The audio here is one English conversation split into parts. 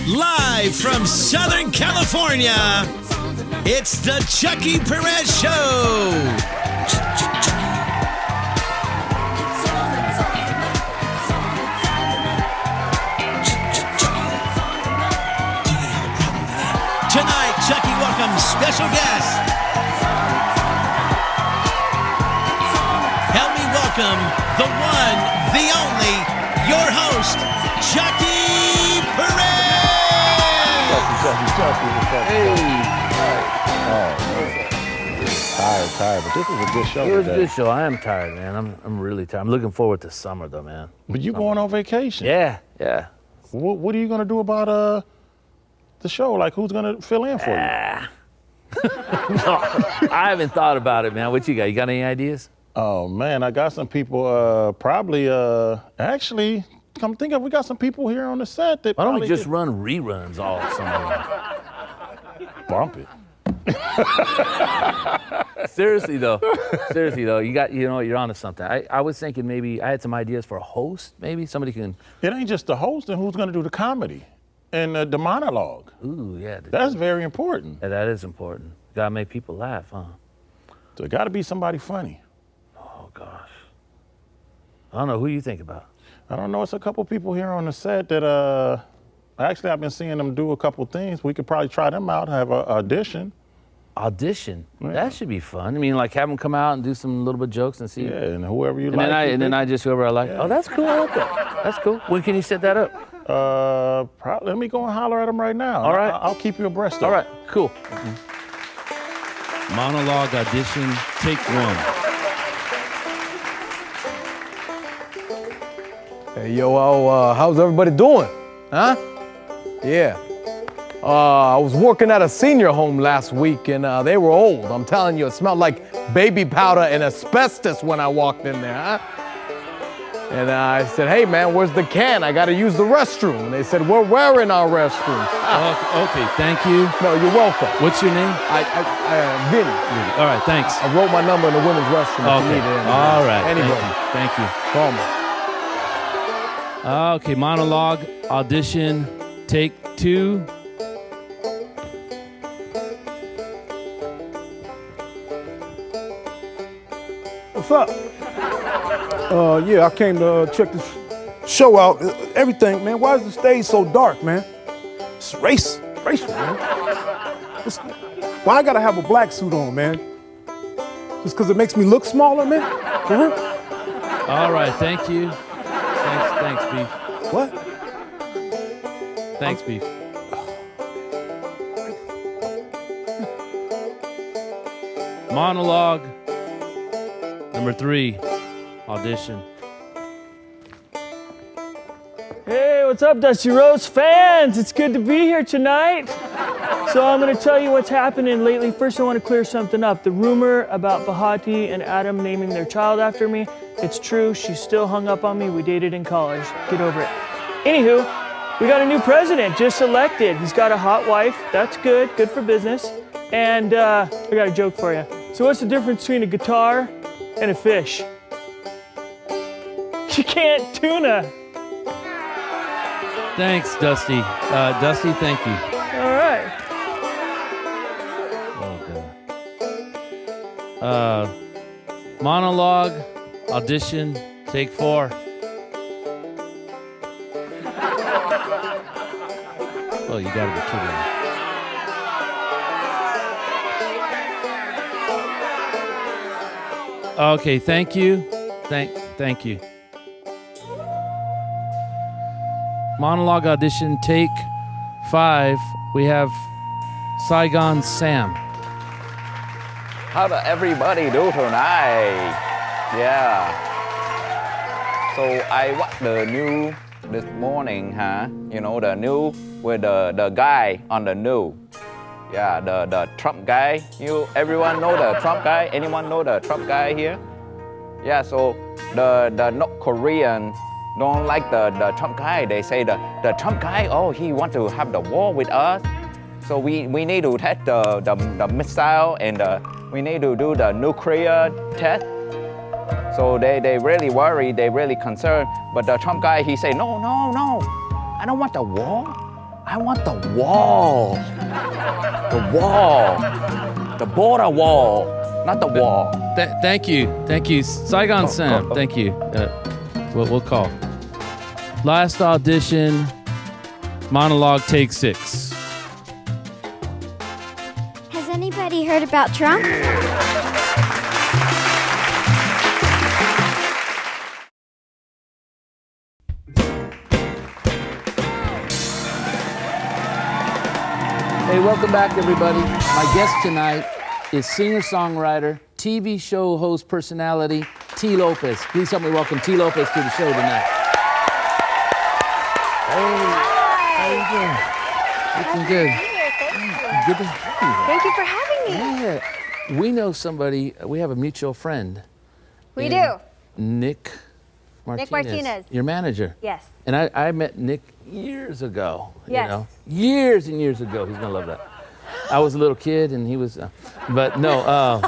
Live from Southern California, it's the Chuckie Perez Show. Tonight, Chuckie welcomes special guest. Help me welcome the one, the only, your host, Chuckie Perez. Chuckie. Hey. Tired, but this is a good show. It was a good show. I am tired, man. I'm really tired. I'm looking forward to summer, though, man. But you going on vacation? Yeah. What are you gonna do about the show? Like, who's gonna fill in for you? No, I haven't thought about it, man. What you got? You got any ideas? Oh man, I got some people. Probably. Actually, come think of, we got some people here on the set that. Why don't we just run reruns all summer? Bump it. Seriously though, you're onto something. I was thinking maybe I had some ideas for a host. Maybe somebody can. It ain't just the host, and who's gonna do the comedy and the monologue. Ooh, yeah. That's very important. Yeah, that is important. Gotta make people laugh, huh? So it got to be somebody funny. Oh gosh. I don't know. Who you think about? I don't know. It's a couple people here on the set that actually I've been seeing them do a couple things. We could probably try them out. Have an audition. Audition? Yeah. That should be fun. I mean, like have them come out and do some little bit of jokes and see. Yeah, and whoever you and like. Then I just whoever I like. Yeah. Oh, that's cool. I like that. That's cool. When can you set that up? Probably. Let me go and holler at them right now. All right. I'll keep you abreast of it. All right. Cool. Mm-hmm. Monologue audition, take one. Hey, yo, how's everybody doing? Huh? Yeah. I was working at a senior home last week, and they were old. I'm telling you, it smelled like baby powder and asbestos when I walked in there, huh? And I said, hey, man, where's the can? I got to use the restroom. And they said, we're in our restroom. Okay, thank you. No, you're welcome. What's your name? Vinny. All right, thanks. I wrote my number in the women's restroom if you need it. All right. Anyway. Thank you. Call me. Okay, monologue audition, take two. What's up? Yeah, I came to check this show out. Everything, man. Why is the stage so dark, man? It's racial, man. Why I gotta have a black suit on, man? Just because it makes me look smaller, man? For real? All right, thank you. Thanks, Beef. What? Thanks, Beef. Monologue number 3, audition. Hey, what's up, Dusty Rose fans? It's good to be here tonight. So I'm going to tell you what's happening lately. First, I want to clear something up. The rumor about Bahati and Adam naming their child after me, it's true. She's still hung up on me. We dated in college. Get over it. Anywho, we got a new president just elected. He's got a hot wife. That's good. Good for business. And I got a joke for you. So what's the difference between a guitar and a fish? You can't tuna. Thanks, Dusty. Dusty, thank you. All right. Oh, God. Monologue, audition, take 4. Oh, you gotta be kidding me. Okay, thank you. Thank you. Monologue audition, take 5. We have Saigon Sam. How does everybody do tonight? Yeah. So I watched the news this morning, huh? You know, the news with the guy on the news. Yeah, the Trump guy. Everyone know the Trump guy? Anyone know the Trump guy here? Yeah, so the North Korean don't like the Trump guy. They say the Trump guy, oh, he want to have the war with us. So we need to test the missile and we need to do the nuclear test. So they really worried, they really concerned. But the Trump guy, he say, no, I don't want the war. I want the wall. The wall. The border wall, not the wall. Thank you, Saigon Sam. Thank you. We'll call. Last audition, monologue take 6. Has anybody heard about Trump? Hey, welcome back, everybody. My guest tonight is singer-songwriter, TV show host personality, T Lopez. Please help me welcome T Lopez to the show tonight. Hey, how you doing? Looking good. Good to have you. Thank you for having me. Yeah, we know somebody. We have a mutual friend. We do. Nick Martinez. Your manager. Yes. And I met Nick years ago. Yes. You know, years and years ago. He's gonna love that. I was a little kid and he was, but no.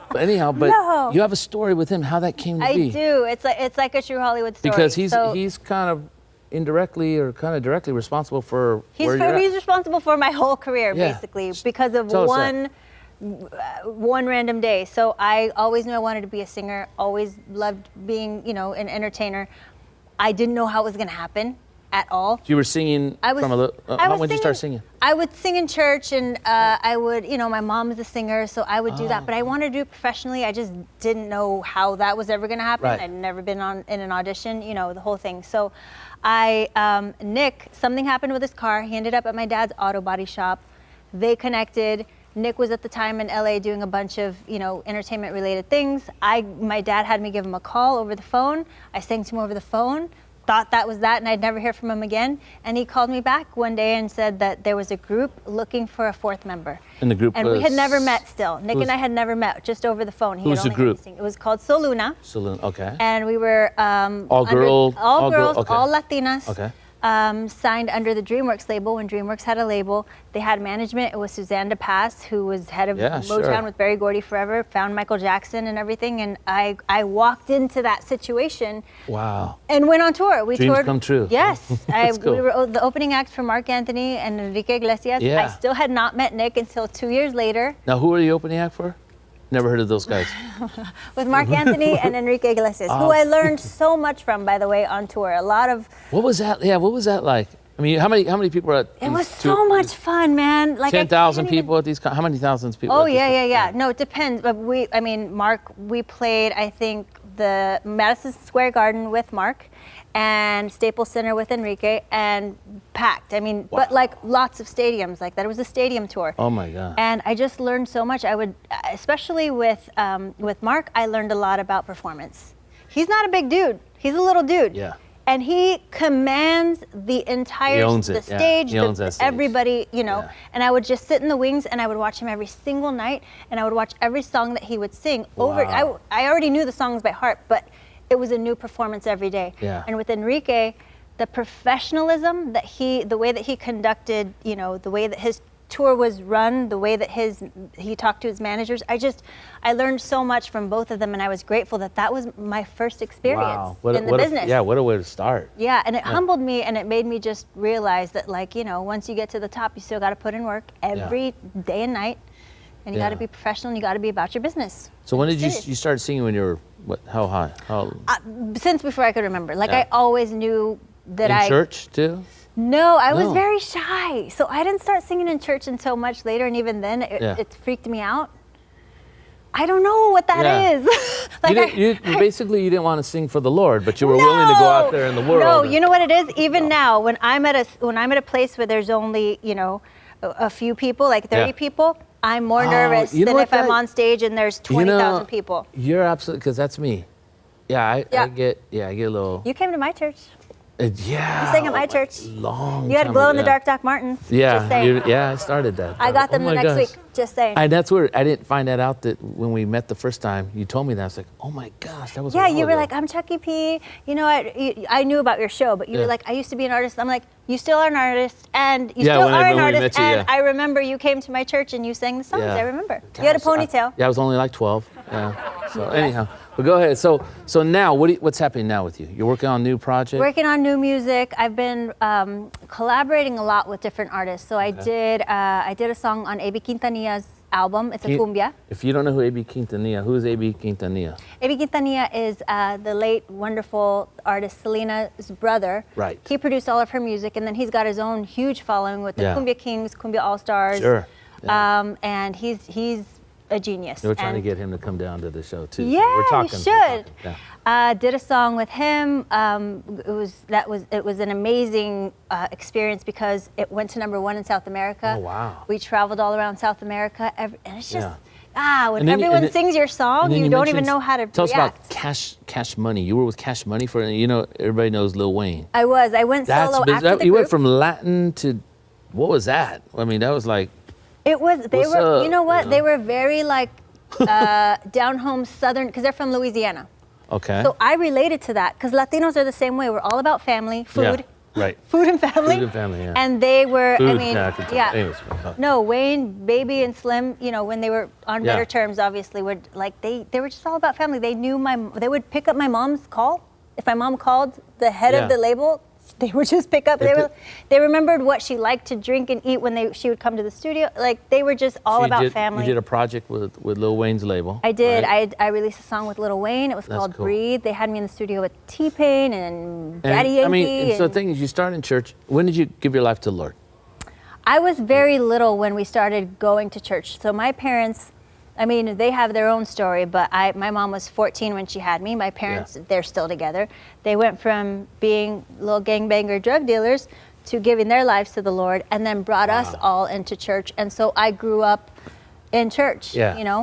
But anyhow, No. you have a story with him. How that came to be? I do. It's like a true Hollywood story. Because he's kind of indirectly or kind of directly responsible for where you're at. He's responsible for my whole career, Yeah. basically, because of Tell us that. one random day. So I always knew I wanted to be a singer, always loved being, an entertainer. I didn't know how it was going to happen at all. You were singing from a little, when did you start singing? I would sing in church and I would, my mom is a singer, so I would do that. But I wanted to do it professionally. I just didn't know how that was ever going to happen. Right. I'd never been in an audition, the whole thing. So Nick, something happened with his car. He ended up at my dad's auto body shop. They connected. Nick was at the time in LA doing a bunch of, entertainment related things. My dad had me give him a call over the phone. I sang to him over the phone, thought that was that, and I'd never hear from him again. And he called me back one day and said that there was a group looking for a 4th member. And the group and was? we had never met still. Nick and I had never met, just over the phone. Who was the group? It was called Soluna. Soluna, okay. And we were all girls, okay. all Latinas. Okay. Signed under the DreamWorks label. When DreamWorks had a label, they had management. It was Suzanne DePass, who was head of Motown with Berry Gordy forever, found Michael Jackson and everything. And I walked into that situation. Wow. And went on tour. We Dreams toured. come true. Yes. That's cool. We were the opening act for Mark Anthony and Enrique Iglesias. Yeah. I still had not met Nick until 2 years later. Now, who are you opening act for? Never heard of those guys. With Mark Anthony and Enrique Iglesias, who I learned so much from, by the way, on tour. A lot of. What was that? Yeah, what was that like? I mean, how many people were at? It was so much fun, man. Like 10,000 people at these. How many thousands people? Oh yeah. No, it depends. But Mark, we played, I think, the Madison Square Garden with Mark, and Staples Center with Enrique, and packed. But like lots of stadiums like that. It was a stadium tour. Oh my God. And I just learned so much. Especially with Mark, I learned a lot about performance. He's not a big dude. He's a little dude. Yeah. And he commands the entire the stage, He owns that stage. everybody, And I would just sit in the wings and I would watch him every single night, and I would watch every song that he would sing over. I already knew the songs by heart, but it was a new performance every day. Yeah. And with Enrique, the professionalism the way that he conducted, the way that his tour was run, the way that he talked to his managers, I learned so much from both of them, and I was grateful that was my first experience in the business. What a way to start. Yeah, and it humbled me, and it made me just realize that, once you get to the top, you still got to put in work every day and night, and you got to be professional, and you got to be about your business. So when did you start singing? When you were how high? Since before I could remember. I always knew that in church too? No, I was very shy. So I didn't start singing in church until much later, and even then it freaked me out. I don't know what that is. Basically you didn't want to sing for the Lord, but you were willing to go out there in the world. No, you know what it is? Even now, when I'm at a place where there's only, a few people, like 30 people, I'm more nervous than if I'm on stage and there's 20,000 people. You're absolutely, because that's me. Yeah, I get a little. You came to my church. Yeah. You sang at my church. You had glow-in-the-dark Doc Martens. Yeah, I started that. I got them the next week, just saying. That's weird. I didn't find that out that when we met the first time, you told me that. I was like, oh my gosh, that was Yeah, you were like, I'm Chuckie P. I knew about your show, but you were like, I used to be an artist. I'm like, you still are an artist, and you still are an artist. And I remember you came to my church and you sang the songs. I remember. You had a ponytail. I was only like 12. Yeah. So anyhow, But go ahead. So now, what's happening now with you? You're working on a new project? Working on new music. I've been collaborating a lot with different artists. So I did a song on A.B. Quintanilla's album. It's a cumbia. If you don't know who A.B. Quintanilla, who is A.B. Quintanilla? A.B. Quintanilla is the late, wonderful artist Selena's brother. Right. He produced all of her music, and then he's got his own huge following with the Cumbia Kings, Cumbia All-Stars. Sure. Yeah. And he's a genius. We're trying to get him to come down to the show too. Yeah, so we're talking, you should. Yeah. Did a song with him. It was an amazing experience because it went to #1 in South America. Oh wow! We traveled all around South America, and it's just when then everyone sings your song, you don't even know how to tell react. Tell us about Cash Money. You were with Cash Money for everybody knows Lil Wayne. I went solo after the You group. went from Latin to what was that? I mean, that was like. It was. They What's were. up? You know what? You know? They were very like down home Southern because they're from Louisiana. Okay. So I related to that because Latinos are the same way. We're all about family, food. Yeah, right. Food and family. Food and family, yeah. And they were, Food, I mean, I can tell. yeah. Anyways, No, Wayne, Baby, and Slim, when they were on better terms, obviously, were like, they were just all about family. They knew they would pick up my mom's call. If my mom called the head of the label, they would just pick up. They remembered what she liked to drink and eat when she would come to the studio. Like, they were just all about family. You did a project with Lil Wayne's label. I did. Right? I released a song with Lil Wayne. It was called cool. Breathe. They had me in the studio with T-Pain and Daddy Yankee. I mean, so the thing is, you start in church. When did you give your life to the Lord? I was very little when we started going to church. So my parents, I mean, they have their own story, but my mom was 14 when she had me. My parents, they're still together. They went from being little gangbanger drug dealers to giving their lives to the Lord, and then brought us all into church. And so I grew up in church, and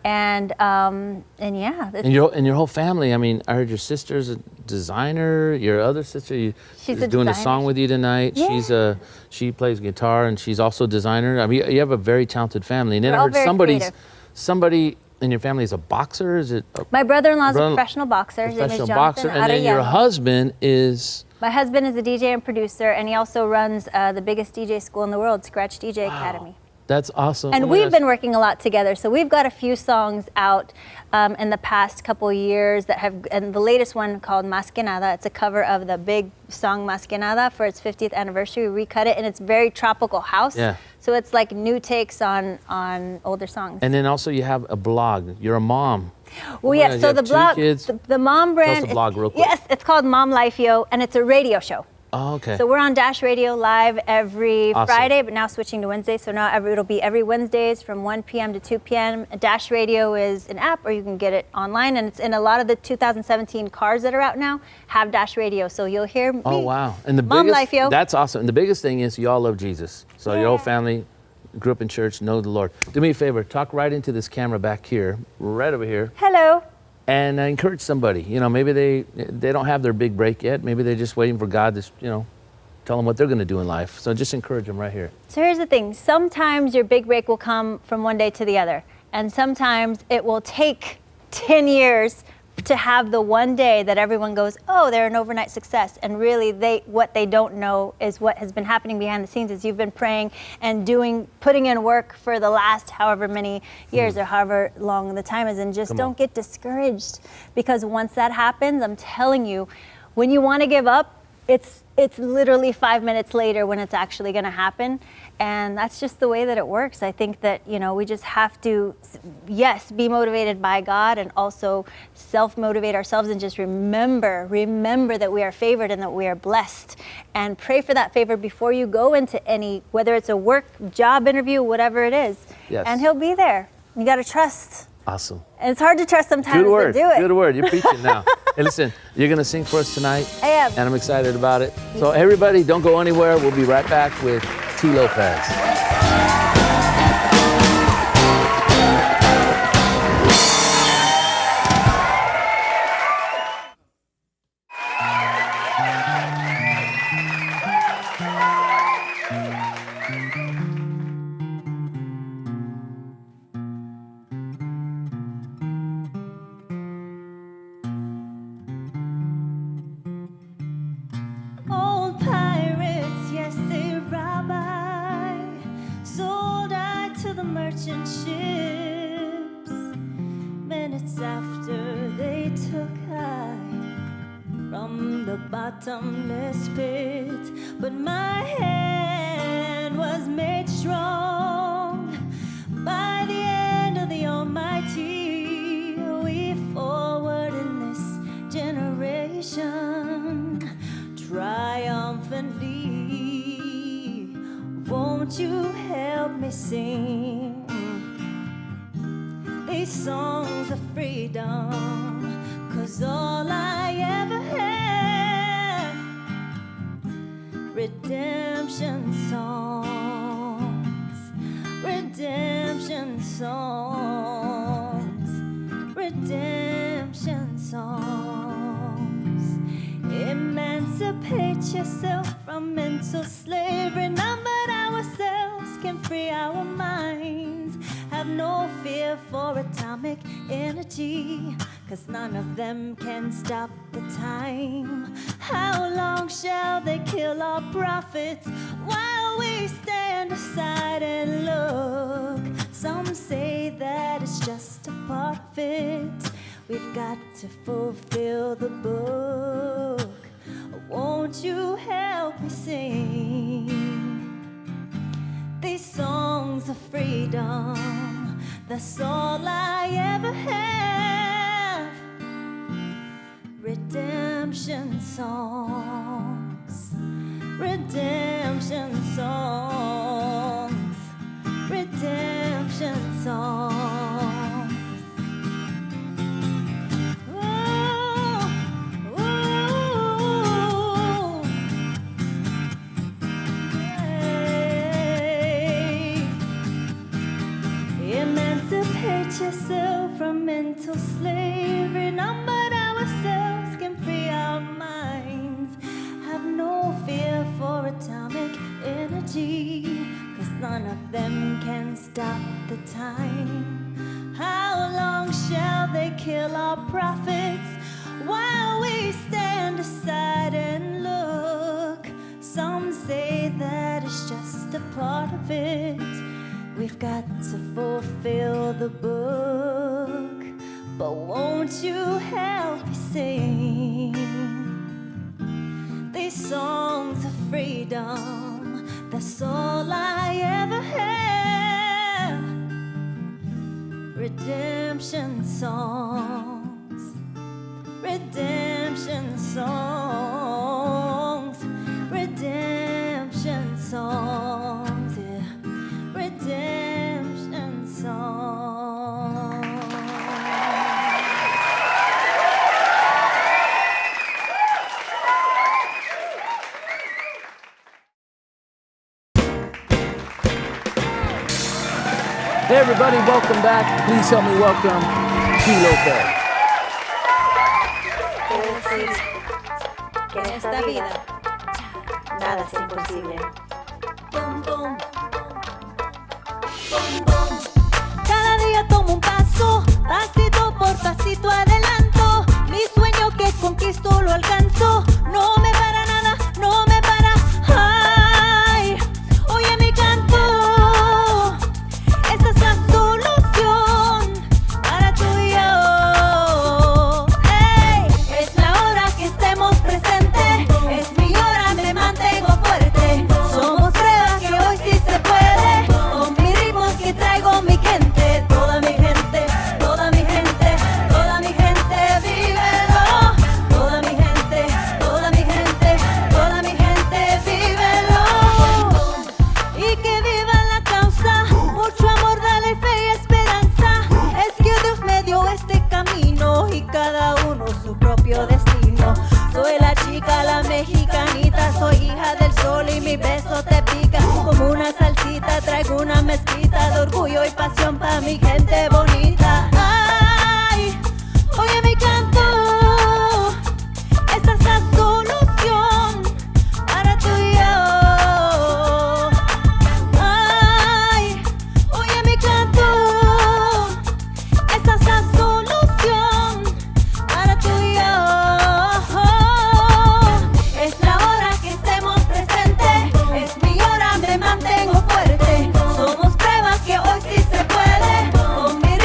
yeah. And your whole family. I mean, I heard your sister's a designer. Your other sister, she's doing a song with you tonight. Yeah. She plays guitar and she's also a designer. I mean, you have a very talented family. And then We're I all heard very somebody in your family is a boxer. Is it? My brother-in-law is a professional boxer. His name is Professional Jonathan boxer, and then your husband is. My husband is a DJ and producer, and he also runs the biggest DJ school in the world, Scratch DJ Academy. That's awesome. And we've been working a lot together. So we've got a few songs out in the past couple of years and the latest one called Más Que Nada. It's a cover of the big song Más Que Nada for its 50th anniversary. We recut it, and it's very tropical house. Yeah. So it's like new takes on older songs. And then also you have a blog. You're a mom. Well, yeah. So the blog, the mom brand. Tell us the blog real quick. Yes, it's called Mom Life Yo, and it's a radio show. Oh, okay. So we're on Dash Radio live every Friday, but now switching to Wednesday. So now it'll be every Wednesdays from 1 p.m. to 2 p.m. Dash Radio is an app, or you can get it online, and it's in a lot of the 2017 cars that are out now have Dash Radio. So you'll hear me. Oh, wow. And the Mom Life Yo. That's awesome. And the biggest thing is you all love Jesus. So your whole family grew up in church, know the Lord. Do me a favor, talk right into this camera back here, right over here. Hello. And encourage somebody. Maybe they don't have their big break yet. Maybe they're just waiting for God to, tell them what they're going to do in life. So just encourage them right here. So here's the thing. Sometimes your big break will come from one day to the other. And sometimes it will take 10 years to have the one day that everyone goes, oh, they're an overnight success. And really, what they don't know is what has been happening behind the scenes is you've been praying and putting in work for the last however many years or however long the time is. And just don't get discouraged, because once that happens, I'm telling you, when you want to give up, it's literally 5 minutes later when it's actually going to happen. And that's just the way that it works. I think that, we just have to, yes, be motivated by God, and also self-motivate ourselves, and just remember that we are favored and that we are blessed. And pray for that favor before you go into whether it's a work, job interview, whatever it is. Yes. And He'll be there. You got to trust. Awesome. And it's hard to trust sometimes to do it. Good word. You're preaching now. Hey, listen, you're going to sing for us tonight. I am. And I'm excited about it. So everybody, don't go anywhere. We'll be right back with T Lopez. Old pirates, yes, they rob I, sold I to the merchant ships. Minutes after they from the bottomless pit, but my hand was made strong by the hand of the Almighty. We forward in this generation triumphantly. Won't you help me sing these songs of freedom? 'Cause all I ever have, redemption songs, redemption songs, redemption songs. Emancipate yourself from mental slavery. None but ourselves can free our minds. Have no fear for atomic energy, 'cause none of them can stop the time. How long shall they kill our prophets while we stand aside and look? Some say that it's just a part of it. We've got to fulfill the book. Won't you help me sing these songs of freedom? That's all I ever have. Redemption songs, redemption songs, redemption songs. Emancipate yourself from mental slavery. None but ourselves can free our minds. Have no fear for atomic energy, 'cause none of them can stop the time. How long shall they kill our prophets while we stand aside and look? Some say that it's just a part of it. We've got to fulfill the book, but won't you help me sing these songs of freedom? That's all I ever have. Redemption songs, redemption songs, redemption songs, yeah. Redemption songs. Hey everybody, welcome back. Please help me welcome T Lopez. Que en esta vida nada es imposible. Bum, bum. Cada día tomo un paso, pasito por pasito adelanto. Mi sueño que conquisto lo alcanzo. No me para nada, no me para. Ay, oye mi canto. Esta es la solución para tú y yo. Ey, es la hora que estemos presentes. Es mi hora, me mantengo fuerte. Somos pruebas que hoy sí se puede. Con mis ritmos que traigo mi gente. Toda mi gente, toda mi gente, toda mi gente, vívelo. Toda mi gente, toda mi gente, toda mi gente, vívelo. Y que viva la causa. Mucho amor, dale fe y esperanza. Es que Dios me dio este camino y cada uno su propio destino. Soy la chica, la mexicanita, soy hija del sol y mi beso te pica. Como una salsita traigo una mezclita de orgullo y pasión pa' mi gente bonita. Ay, oye mi canto, esta es la solución para tú y yo. Ay, oye mi canto, esta es la solución para tú y yo. Es la hora que estemos presentes, es mi hora, me mantengo fuerte. Somos pruebas que hoy sí se puede. Con mi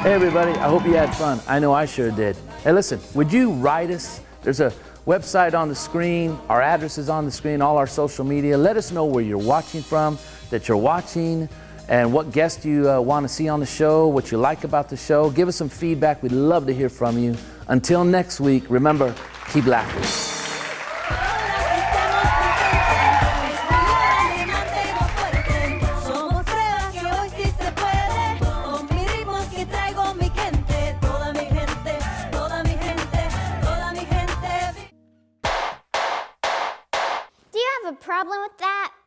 Hey everybody, I hope you had fun. I know I sure did. Hey listen, would you write us? There's a website on the screen, our address is on the screen, all our social media. Let us know where you're watching from, that you're watching, and what guests you want to see on the show, what you like about the show. Give us some feedback. We'd love to hear from you. Until next week, remember, keep laughing. Do you have a problem with that?